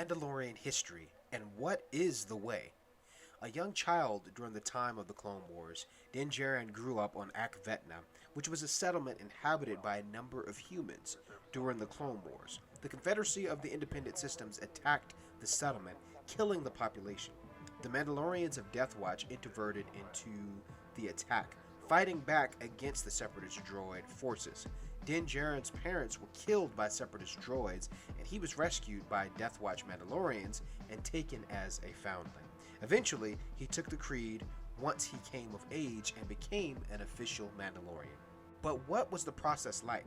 Mandalorian history, and what is the Way? A young child during the time of the Clone Wars, Djarin grew up on Akvetna, which was a settlement inhabited by a number of humans during the Clone Wars. The Confederacy of the Independent Systems attacked the settlement, killing the population. The Mandalorians of Death Watch interverted into the attack, fighting back against the Separatist droid forces. Djarin's parents were killed by Separatist droids, and he was rescued by Death Watch Mandalorians and taken as a foundling. Eventually, he took the creed once he came of age and became an official Mandalorian. But what was the process like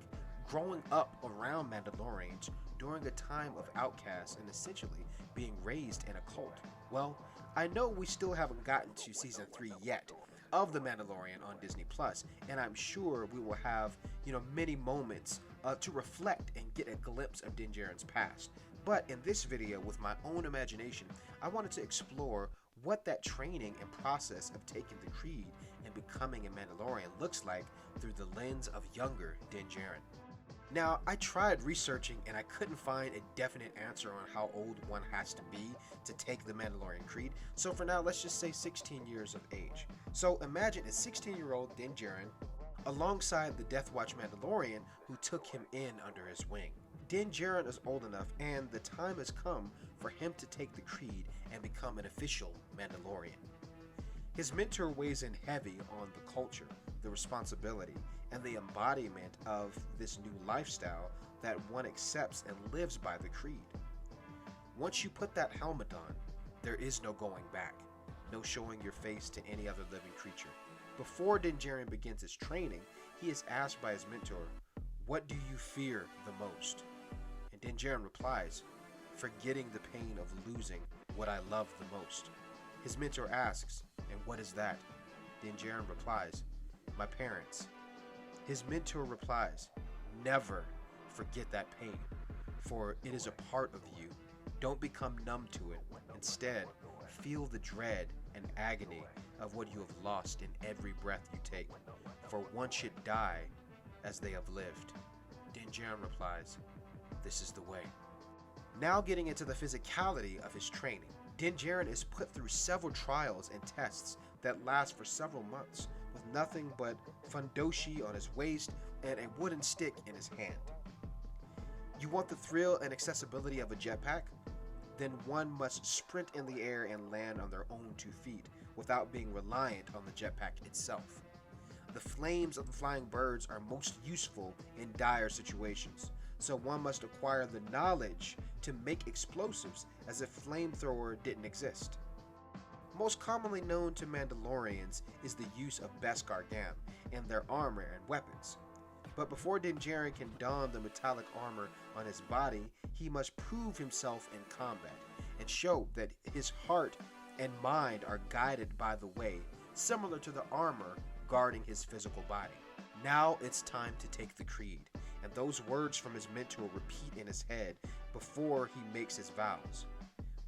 growing up around Mandalorians during a time of outcasts and essentially being raised in a cult? Well, I know we still haven't gotten to season 3 yet of The Mandalorian on Disney Plus, and I'm sure we will have, many moments to reflect and get a glimpse of Djarin's past. But in this video, with my own imagination, I wanted to explore what that training and process of taking the creed and becoming a Mandalorian looks like through the lens of younger Djarin. Now, I tried researching and I couldn't find a definite answer on how old one has to be to take the Mandalorian creed, so for now let's just say 16 years of age. So imagine a 16-year-old Djarin alongside the Death Watch Mandalorian who took him in under his wing. Djarin is old enough and the time has come for him to take the creed and become an official Mandalorian. His mentor weighs in heavy on the culture, the responsibility, and the embodiment of this new lifestyle that one accepts and lives by the creed. Once you put that helmet on, there is no going back, no showing your face to any other living creature. Before Djarin begins his training, he is asked by his mentor, "What do you fear the most?" And Djarin replies, "Forgetting the pain of losing what I love the most." His mentor asks, "And what is that?" Djarin replies, "My parents." His mentor replies, "Never forget that pain, for it is a part of you. Don't become numb to it. Instead, feel the dread and agony of what you have lost in every breath you take, for one should die as they have lived." Djarin replies, "This is the way." Now getting into the physicality of his training. Djarin is put through several trials and tests that last for several months, with nothing but fundoshi on his waist and a wooden stick in his hand. You want the thrill and accessibility of a jetpack? Then one must sprint in the air and land on their own 2 feet without being reliant on the jetpack itself. The flames of the flying birds are most useful in dire situations, so one must acquire the knowledge to make explosives as if flamethrower didn't exist. Most commonly known to Mandalorians is the use of Beskar Gam in their armor and weapons. But before Djarin can don the metallic armor on his body, he must prove himself in combat and show that his heart and mind are guided by the way, similar to the armor guarding his physical body. Now it's time to take the creed, and those words from his mentor repeat in his head before he makes his vows.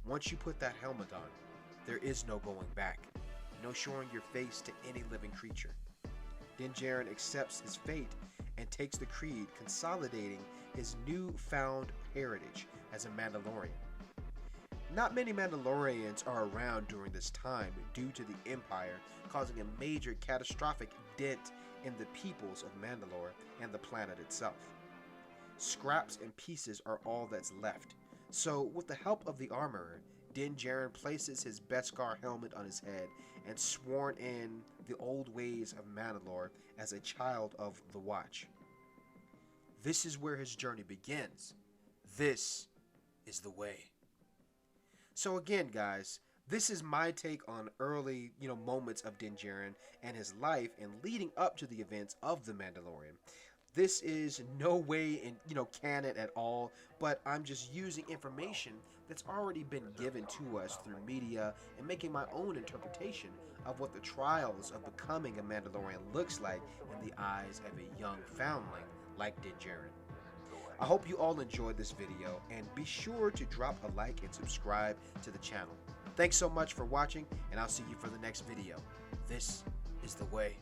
Once you put that helmet on, there is no going back, no showing your face to any living creature. Djarin accepts his fate and takes the creed, consolidating his newfound heritage as a Mandalorian. Not many Mandalorians are around during this time due to the Empire causing a major catastrophic dent in the peoples of Mandalore and the planet itself. Scraps and pieces are all that's left, so with the help of the armorer, Djarin places his Beskar helmet on his head and sworn in the old ways of Mandalore as a child of the Watch. This is where his journey begins. This is the way. So again, guys, this is my take on early, moments of Djarin and his life and leading up to the events of The Mandalorian. This is no way in, canon at all, but I'm just using information that's already been given to us through media and making my own interpretation of what the trials of becoming a Mandalorian looks like in the eyes of a young foundling like Djarin. I hope you all enjoyed this video, and be sure to drop a like and subscribe to the channel. Thanks so much for watching, and I'll see you for the next video. This is the way.